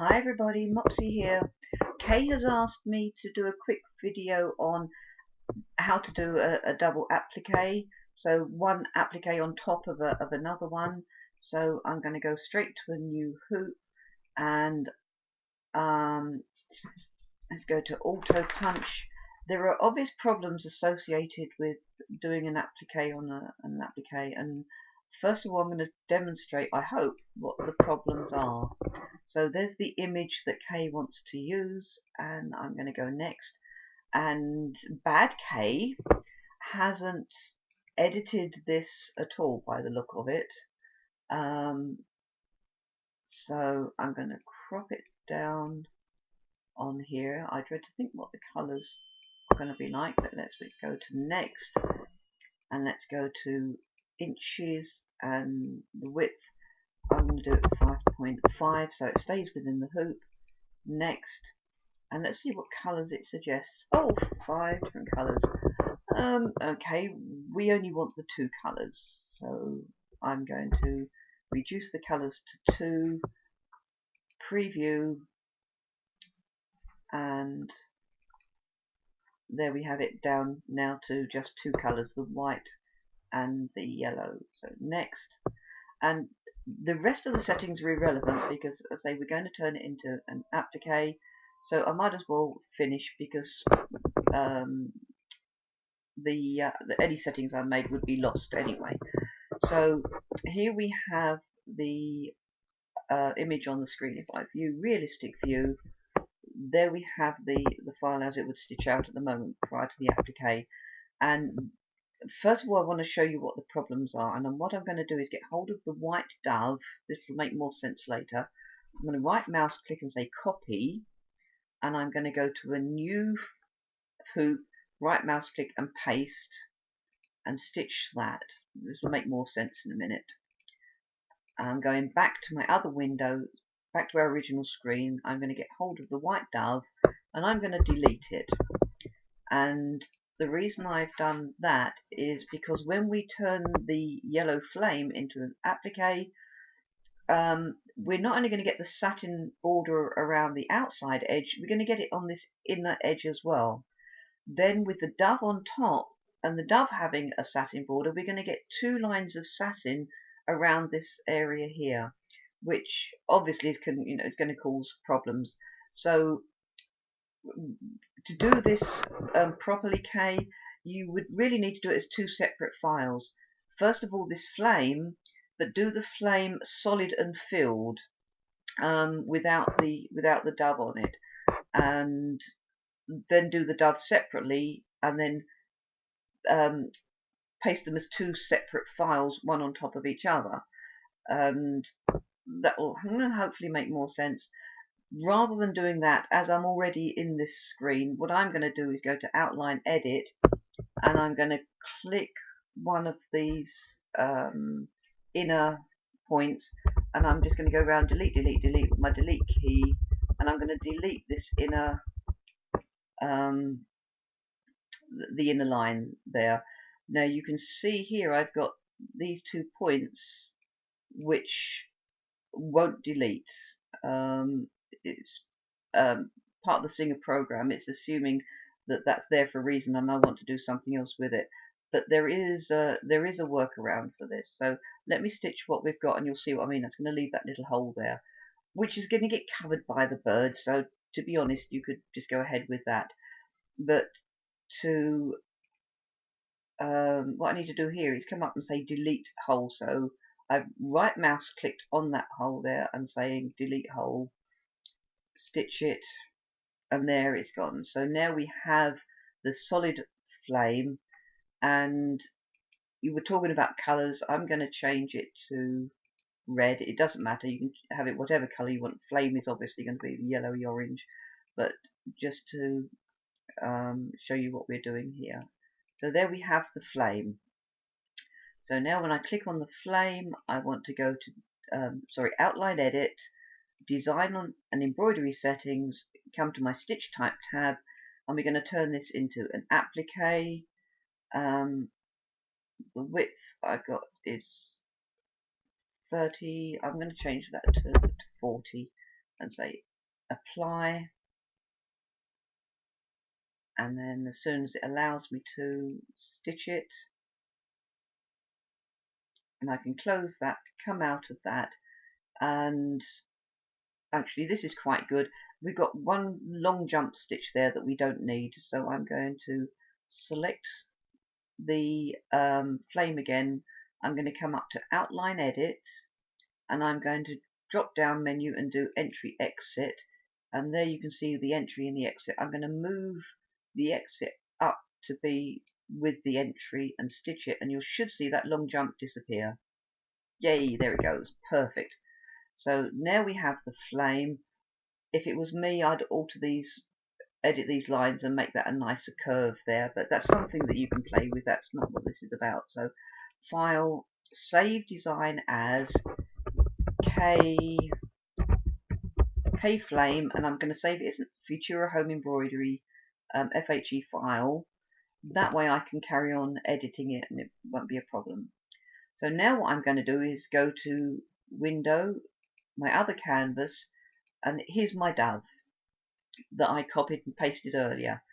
Hi everybody, Mopsy here. Kay has asked me to do a quick video on how to do a double applique. So one applique on top of another one. So I'm going to go straight to a new hoop and let's go to auto punch. There are obvious problems associated with doing an applique on an applique, and first of all I'm going to demonstrate, I hope, what the problems are. So there's the image that Kay wants to use, and I'm going to go next. And bad Kay hasn't edited this at all by the look of it. So I'm going to crop it down on here. I dread to think what the colours are going to be like, but let's go to next, and let's go to inches, and the width I'm going to do it 5.5 so it stays within the hoop. Next, and let's see what colours it suggests. Oh, 5 different colours. Okay, we only want the 2 colours, so I'm going to reduce the colours to 2, preview, and there we have it down now to just 2 colours, the white and the yellow. So next, and the rest of the settings are irrelevant because, as I say, we're going to turn it into an applique, so I might as well finish because any settings I made would be lost anyway. So here we have the image on the screen. If I view realistic view, there we have the file as it would stitch out at the moment prior to the applique. And first of all, I want to show you what the problems are, and then what I'm going to do is get hold of the white dove. This will make more sense later. I'm going to right mouse click and say copy, and I'm going to go to a new hoop, right mouse click and paste, and stitch that. This will make more sense in a minute. I'm going back to my other window, back to our original screen. I'm going to get hold of the white dove, and I'm going to delete it. And the reason I've done that is because when we turn the yellow flame into an applique, we're not only going to get the satin border around the outside edge, we're going to get it on this inner edge as well. Then with the dove on top and the dove having a satin border, we're going to get 2 lines of satin around this area here, which obviously is going to cause problems. So to do this properly, Kay, you would really need to do it as 2 separate files. First of all, this flame, but do the flame solid and filled, without the dove on it, and then do the dove separately, and then paste them as 2 separate files, one on top of each other, and that will hopefully make more sense. Rather than doing that, as I'm already in this screen, what I'm going to do is go to Outline Edit, and I'm going to click one of these inner points, and I'm just going to go around delete with my delete key, and I'm going to delete this inner the inner line there. Now you can see here I've got these 2 points which won't delete. It's part of the Singer program. It's assuming that that's there for a reason, and I want to do something else with it. But there is a workaround for this. So let me stitch what we've got, and you'll see what I mean. That's going to leave that little hole there, which is going to get covered by the bird. So to be honest, you could just go ahead with that. But to what I need to do here is come up and say delete hole. So I've right mouse clicked on that hole there and saying delete hole, stitch it, and there it's gone. So now we have the solid flame, and you were talking about colours. I'm going to change it to red. It doesn't matter, you can have it whatever colour you want. Flame is obviously going to be yellowy orange, but just to show you what we're doing here. So there we have the flame. So now when I click on the flame, I want to go to Outline Edit, Design on and Embroidery Settings, come to my Stitch Type tab, and we're going to turn this into an applique. The width I've got is 30. I'm going to change that to 40. and say apply, and then as soon as it allows me to stitch it, and I can close that, come out of that, and actually this is quite good. We've got one long jump stitch there that we don't need, so I'm going to select the flame again. I'm going to come up to outline edit, and I'm going to drop down menu and do entry exit, and there you can see the entry and the exit. I'm going to move the exit up to be with the entry and stitch it, and you should see that long jump disappear. Yay, there it goes, perfect. So now we have the flame. If it was me, I'd alter these, edit these lines and make that a nicer curve there, but that's something that you can play with. That's not what this is about. So file, save design as K flame, and I'm going to save it as Futura Home Embroidery FHE file. That way I can carry on editing it and it won't be a problem. So now what I'm going to do is go to Window, my other canvas, and here's my dove that I copied and pasted earlier.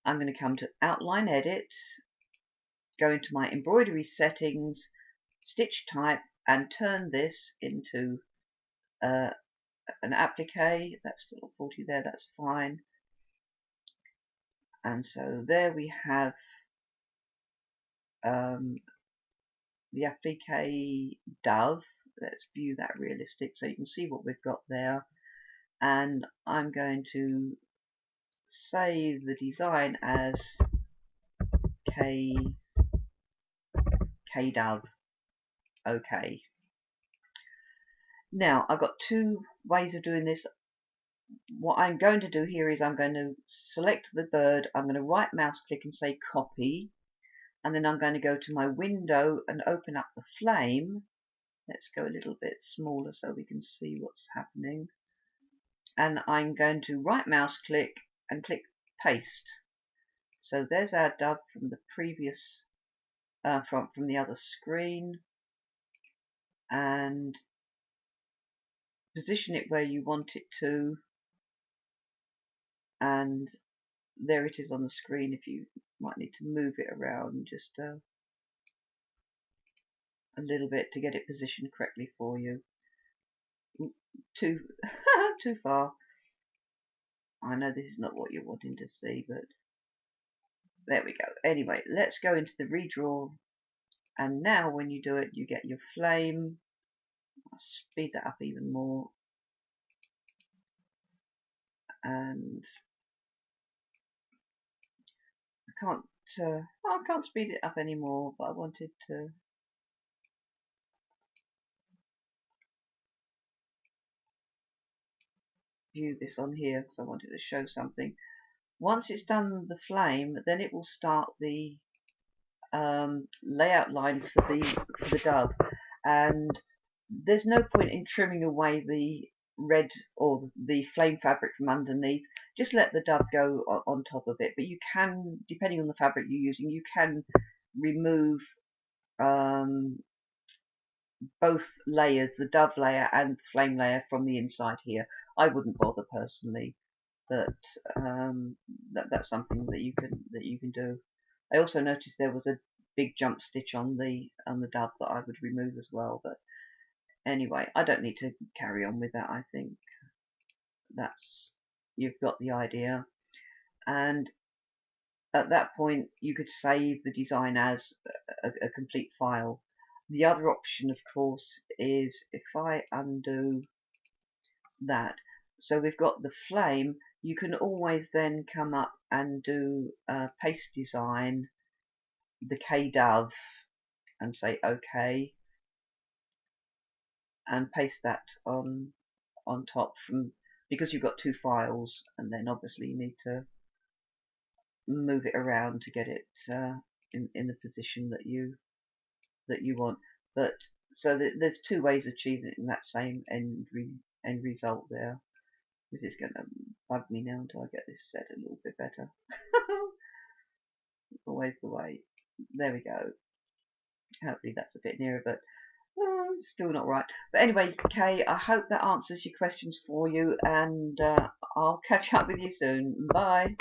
I'm going to come to Outline Edit, go into my embroidery settings, stitch type, and turn this into an applique. That's little 40 there, that's fine. And so there we have the applique dove. Let's view that realistic so you can see what we've got there. And I'm going to save the design as K dove. Okay. Now I've got two ways of doing this. What I'm going to do here is I'm going to select the bird, I'm going to right mouse click and say copy, and then I'm going to go to my window and open up the flame. Let's go a little bit smaller so we can see what's happening. And I'm going to right mouse click and click paste. So there's our dove from the previous, from the other screen, and position it where you want it to, and there it is on the screen. If you might need to move it around just a little bit to get it positioned correctly for you. Too too far. I know this is not what you're wanting to see, but there we go. Anyway, let's go into the redraw, and now when you do it, you get your flame. I'll speed that up even more, and I can't speed it up anymore, but I wanted to view this on here because I wanted to show something. Once it's done the flame, then it will start the layout line for the dove, and there's no point in trimming away the red or the flame fabric from underneath. Just let the dove go on top of it, but you can, depending on the fabric you're using, you can remove both layers, the dove layer and the flame layer, from the inside here. I wouldn't bother personally, but that's something that you can do. I also noticed there was a big jump stitch on the dove that I would remove as well, but anyway, I don't need to carry on with that. I think you've got the idea, and at that point you could save the design as a complete file. The other option, of course, is if I undo that, so we've got the flame, you can always then come up and do paste design, the K dove, and say OK, and paste that on top, from because you've got two files, and then obviously you need to move it around to get it in the position that you want. But so there's two ways of achieving it in that same end result there. This is going to bug me now until I get this set a little bit better. Always the way. There we go. Hopefully that's a bit nearer, but Oh, still not right. But anyway, Kay, I hope that answers your questions for you, and I'll catch up with you soon. Bye.